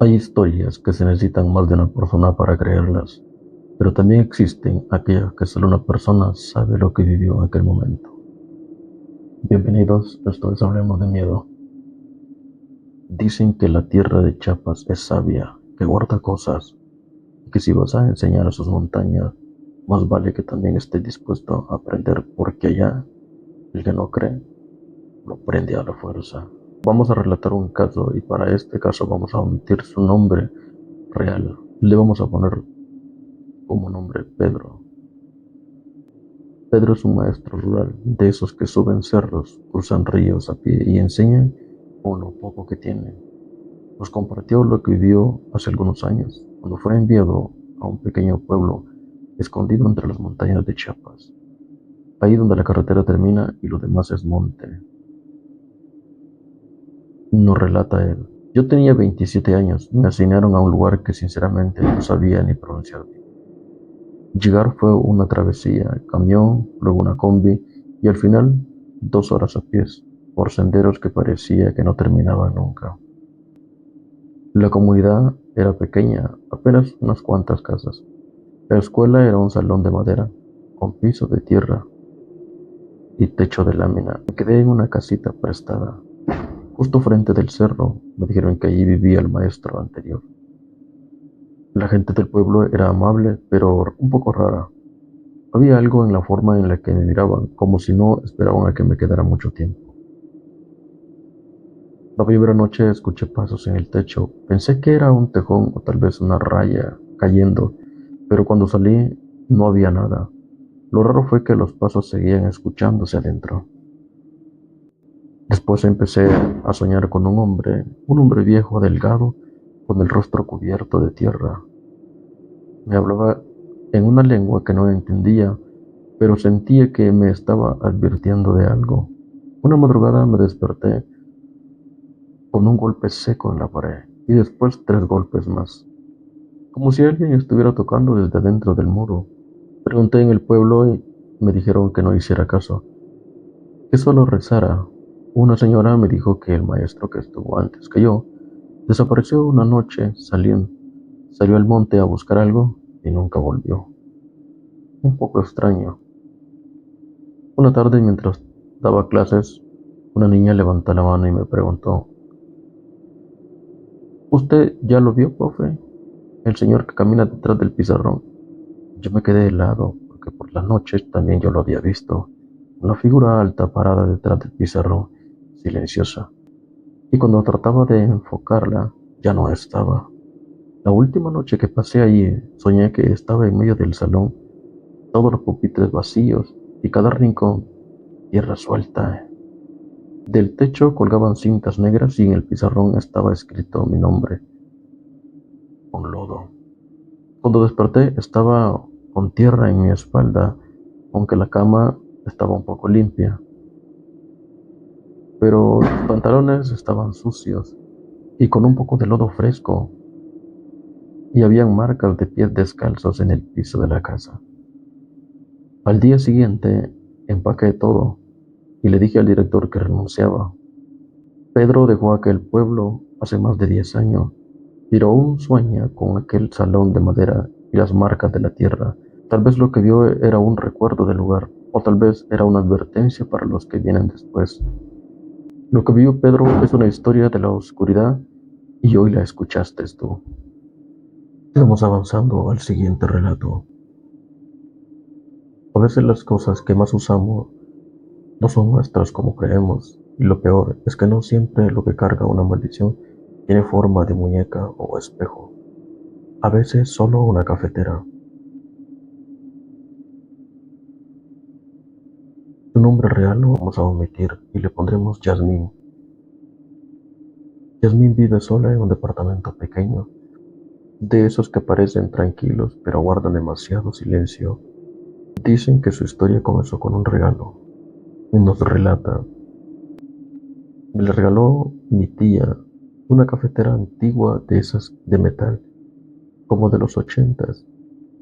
Hay historias que se necesitan más de una persona para creerlas, pero también existen aquellas que solo una persona sabe lo que vivió en aquel momento. Bienvenidos, esto es Hablemos de Miedo. Dicen que la tierra de Chiapas es sabia, que guarda cosas, y que si vas a enseñar a sus montañas, más vale que también esté dispuesto a aprender, porque allá el que no cree lo prende a la fuerza. Vamos a relatar un caso y para este caso vamos a omitir su nombre real. Le vamos a poner como nombre Pedro. Pedro es un maestro rural, de esos que suben cerros, cruzan ríos a pie y enseñan con lo poco que tienen. Nos compartió lo que vivió hace algunos años, cuando fue enviado a un pequeño pueblo escondido entre las montañas de Chiapas, ahí donde la carretera termina y lo demás es monte. Nos relata él. Yo tenía 27 años y me asignaron a un lugar que sinceramente no sabía ni pronunciar bien. Llegar fue una travesía, camión, luego una combi y al final 2 horas a pies, por senderos que parecía que no terminaban nunca. La comunidad era pequeña, apenas unas cuantas casas. La escuela era un salón de madera, con piso de tierra y techo de lámina. Me quedé en una casita prestada, justo frente del cerro. Me dijeron que allí vivía el maestro anterior. La gente del pueblo era amable, pero un poco rara. Había algo en la forma en la que me miraban, como si no esperaban a que me quedara mucho tiempo. La primera noche escuché pasos en el techo. Pensé que era un tejón o tal vez una raya cayendo, pero cuando salí no había nada. Lo raro fue que los pasos seguían escuchándose adentro. Después empecé a soñar con un hombre viejo, delgado, con el rostro cubierto de tierra. Me hablaba en una lengua que no entendía, pero sentía que me estaba advirtiendo de algo. Una madrugada me desperté con un golpe seco en la pared y después 3 golpes más, como si alguien estuviera tocando desde dentro del muro. Pregunté en el pueblo y me dijeron que no hiciera caso, que solo rezara. Una señora me dijo que el maestro que estuvo antes que yo desapareció una noche salió al monte a buscar algo y nunca volvió. Un poco extraño. Una tarde mientras daba clases, una niña levantó la mano y me preguntó, ¿usted ya lo vio, profe? El señor que camina detrás del pizarrón. Yo me quedé helado, porque por las noches también yo lo había visto. Una figura alta parada detrás del pizarrón, silenciosa. Y cuando trataba de enfocarla, ya no estaba. La última noche que pasé allí, soñé que estaba en medio del salón, todos los pupitres vacíos y cada rincón tierra suelta. Del techo colgaban cintas negras y en el pizarrón estaba escrito mi nombre, con lodo. Cuando desperté estaba con tierra en mi espalda, aunque la cama estaba un poco limpia, pero los pantalones estaban sucios y con un poco de lodo fresco, y habían marcas de pies descalzos en el piso de la casa. Al día siguiente empaqué todo y le dije al director que renunciaba. Pedro dejó aquel pueblo hace más de 10 años, pero aún sueña con aquel salón de madera y las marcas de la tierra. Tal vez lo que vio era un recuerdo del lugar, o tal vez era una advertencia para los que vienen después. Lo que vio Pedro es una historia de la oscuridad y hoy la escuchaste tú. Estamos avanzando al siguiente relato. A veces las cosas que más usamos no son nuestras como creemos, y lo peor es que no siempre lo que carga una maldición tiene forma de muñeca o espejo. A veces solo una cafetera. Su nombre real lo vamos a omitir y le pondremos Yasmín. Yasmín vive sola en un departamento pequeño, de esos que parecen tranquilos pero guardan demasiado silencio. Dicen que su historia comenzó con un regalo y nos relata. Me le regaló mi tía una cafetera antigua de esas de metal, como de los 80s.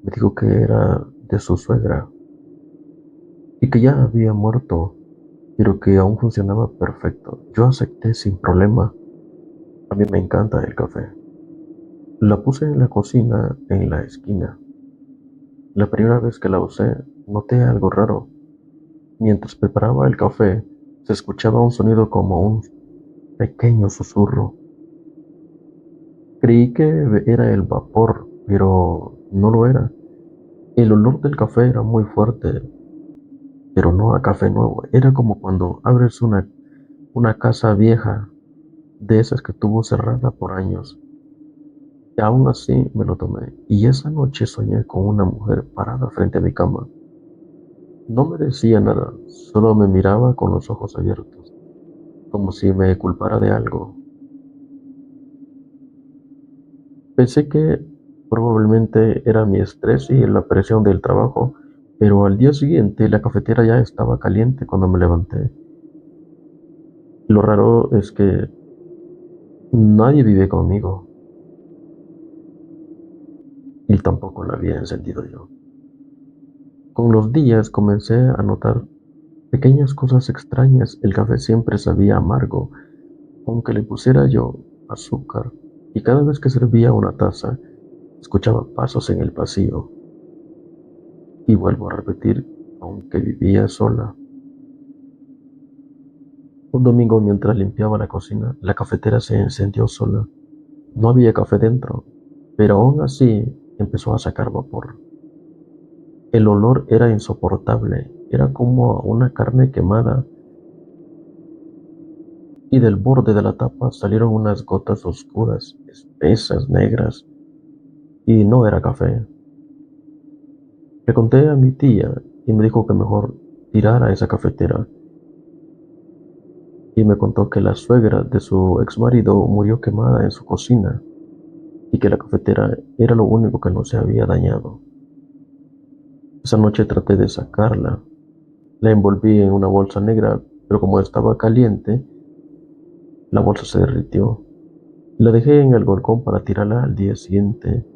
Me dijo que era de su suegra y que ya había muerto, pero que aún funcionaba perfecto. Yo acepté sin problema. A mí me encanta el café. La puse en la cocina, en la esquina. La primera vez que la usé, noté algo raro. Mientras preparaba el café, se escuchaba un sonido como un pequeño susurro. Creí que era el vapor, pero no lo era. El olor del café era muy fuerte, pero no a café nuevo. Era como cuando abres una casa vieja, de esas que tuvo cerrada por años. Y aún así me lo tomé. Y esa noche soñé con una mujer parada frente a mi cama. No me decía nada, solo me miraba con los ojos abiertos, como si me culpara de algo. Pensé que probablemente era mi estrés y la presión del trabajo, pero al día siguiente la cafetera ya estaba caliente cuando me levanté. Lo raro es que nadie vive conmigo y tampoco la había encendido yo. Con los días comencé a notar pequeñas cosas extrañas. El café siempre sabía amargo, aunque le pusiera yo azúcar, y cada vez que servía una taza, escuchaba pasos en el pasillo. Y vuelvo a repetir, aunque vivía sola. Un domingo mientras limpiaba la cocina, la cafetera se encendió sola. No había café dentro, pero aún así empezó a sacar vapor. El olor era insoportable, era como a una carne quemada, y del borde de la tapa salieron unas gotas oscuras, espesas, negras, y no era café. Le conté a mi tía y me dijo que mejor tirara esa cafetera, y me contó que la suegra de su ex marido murió quemada en su cocina y que la cafetera era lo único que no se había dañado. Esa noche traté de sacarla, la envolví en una bolsa negra, pero como estaba caliente, la bolsa se derritió. La dejé en el balcón para tirarla al día siguiente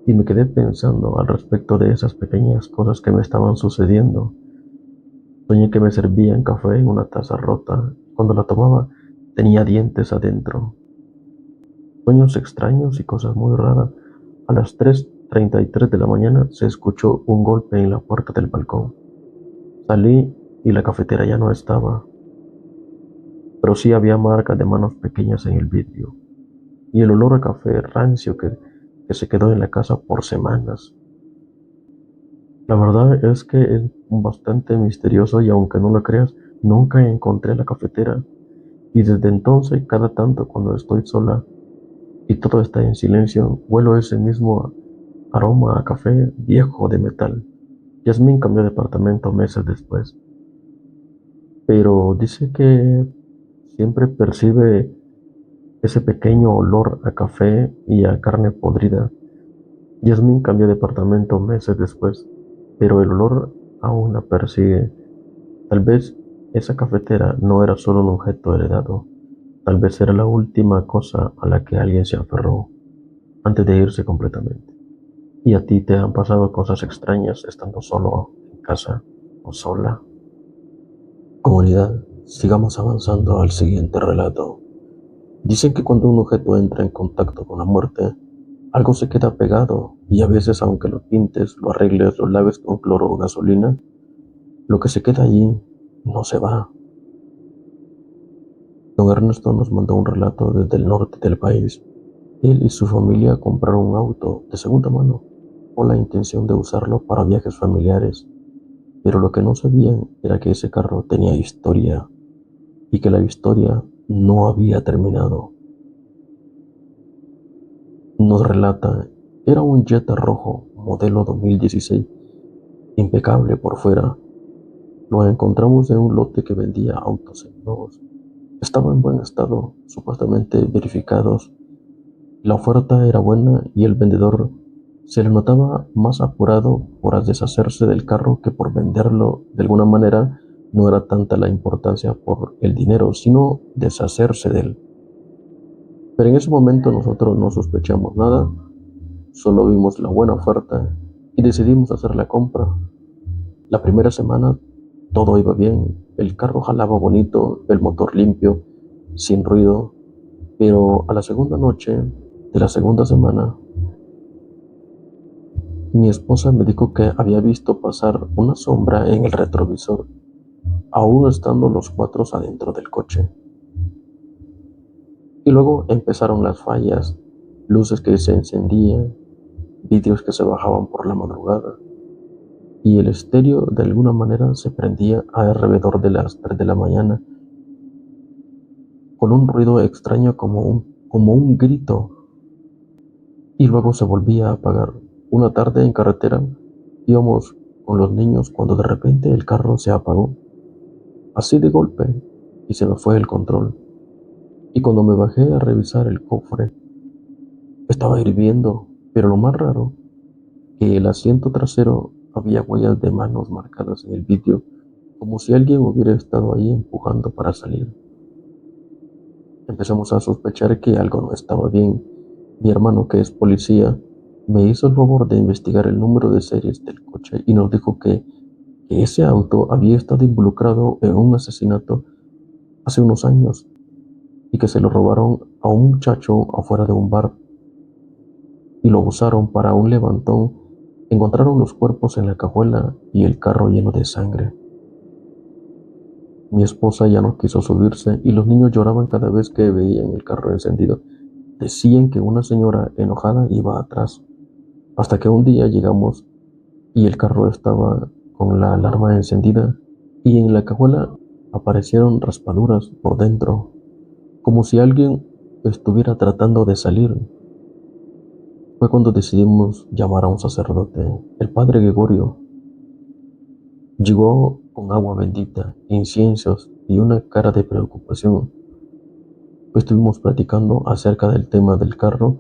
y me quedé pensando al respecto de esas pequeñas cosas que me estaban sucediendo. Soñé que me servían café en una taza rota. Cuando la tomaba, tenía dientes adentro. Sueños extraños y cosas muy raras. A las 3:33 de la mañana se escuchó un golpe en la puerta del balcón. Salí y la cafetera ya no estaba, pero sí había marcas de manos pequeñas en el vidrio y el olor a café rancio que se quedó en la casa por semanas. La verdad es que es bastante misterioso y aunque no lo creas, nunca encontré la cafetera y desde entonces cada tanto cuando estoy sola y todo está en silencio, huelo ese mismo aroma a café viejo de metal. Yasmín cambió de departamento meses después, pero dice que siempre percibe ese pequeño olor a café y a carne podrida. Yasmín cambió de departamento meses después, pero el olor aún la persigue. Tal vez esa cafetera no era solo un objeto heredado, tal vez era la última cosa a la que alguien se aferró antes de irse completamente. ¿Y a ti te han pasado cosas extrañas estando solo en casa o sola? Comunidad, sigamos avanzando al siguiente relato. Dicen que cuando un objeto entra en contacto con la muerte, algo se queda pegado y a veces aunque lo pintes, lo arregles, lo laves con cloro o gasolina, lo que se queda allí no se va. Don Ernesto nos mandó un relato desde el norte del país. Él y su familia compraron un auto de segunda mano con la intención de usarlo para viajes familiares, pero lo que no sabían era que ese carro tenía historia y que la historia no había terminado. Nos relata, era un Jetta rojo, modelo 2016, impecable por fuera. Lo encontramos en un lote que vendía autos nuevos. Estaba en buen estado, supuestamente verificados. La oferta era buena y el vendedor se le notaba más apurado por deshacerse del carro que por venderlo. De alguna manera, no era tanta la importancia por el dinero, sino deshacerse de él. Pero en ese momento nosotros no sospechamos nada, solo vimos la buena oferta y decidimos hacer la compra. La primera semana todo iba bien, el carro jalaba bonito, el motor limpio, sin ruido, pero a la segunda noche de la segunda semana, mi esposa me dijo que había visto pasar una sombra en el retrovisor, aún estando los cuatro adentro del coche. Y luego empezaron las fallas, luces que se encendían, vidrios que se bajaban por la madrugada, y el estéreo de alguna manera se prendía alrededor de las 3 de la mañana, con un ruido extraño como un grito, y luego se volvía a apagar. Una tarde en carretera íbamos con los niños cuando de repente el carro se apagó, así de golpe, y se me fue el control. Y cuando me bajé a revisar el cofre, estaba hirviendo, pero lo más raro, que el asiento trasero había huellas de manos marcadas en el vidrio, como si alguien hubiera estado ahí empujando para salir. Empezamos a sospechar que algo no estaba bien. Mi hermano, que es policía, me hizo el favor de investigar el número de series del coche y nos dijo que ese auto había estado involucrado en un asesinato hace unos años y que se lo robaron a un muchacho afuera de un bar y lo usaron para un levantón. Encontraron los cuerpos en la cajuela y el carro lleno de sangre. Mi esposa ya no quiso subirse y los niños lloraban cada vez que veían el carro encendido. Decían que una señora enojada iba atrás, hasta que un día llegamos y el carro estaba con la alarma encendida y en la cajuela aparecieron raspaduras por dentro, como si alguien estuviera tratando de salir. Fue cuando decidimos llamar a un sacerdote, el padre Gregorio. Llegó con agua bendita, inciensos y una cara de preocupación. Estuvimos platicando acerca del tema del carro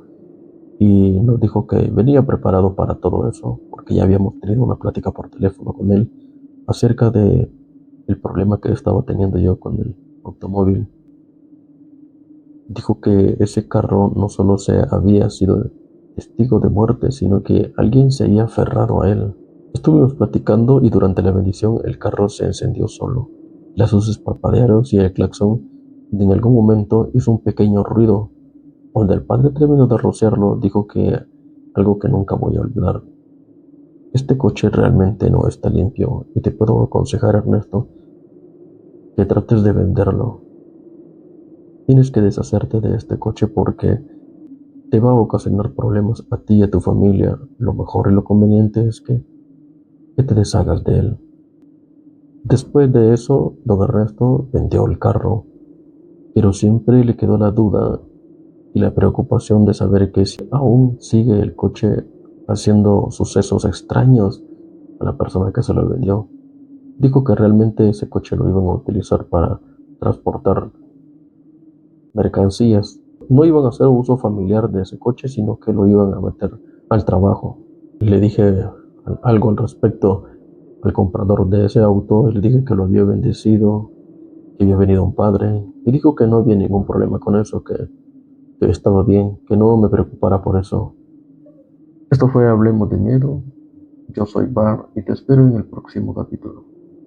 y nos dijo que venía preparado para todo eso, porque ya habíamos tenido una plática por teléfono con él acerca de el problema que estaba teniendo yo con el automóvil. Dijo que ese carro no solo se había sido testigo de muerte, sino que alguien se había aferrado a él. Estuvimos platicando y durante la bendición el carro se encendió solo. Las luces parpadearon y el claxon en algún momento hizo un pequeño ruido. Cuando el padre terminó de rociarlo, dijo que algo que nunca voy a olvidar. Este coche realmente no está limpio y te puedo aconsejar, Ernesto, que trates de venderlo. Tienes que deshacerte de este coche porque te va a ocasionar problemas a ti y a tu familia. Lo mejor y lo conveniente es que te deshagas de él. Después de eso, don Ernesto vendió el carro, pero siempre le quedó la duda y la preocupación de saber que si aún sigue el coche haciendo sucesos extraños a la persona que se lo vendió. Dijo que realmente ese coche lo iban a utilizar para transportar mercancías. No iban a hacer uso familiar de ese coche, sino que lo iban a meter al trabajo. Y le dije algo al respecto al comprador de ese auto, y le dije que lo había bendecido, que había venido un padre, y dijo que no había ningún problema con eso, que estaba bien, que no me preocupara por eso. Esto fue Hablemos de Miedo. Yo soy Bar y te espero en el próximo capítulo.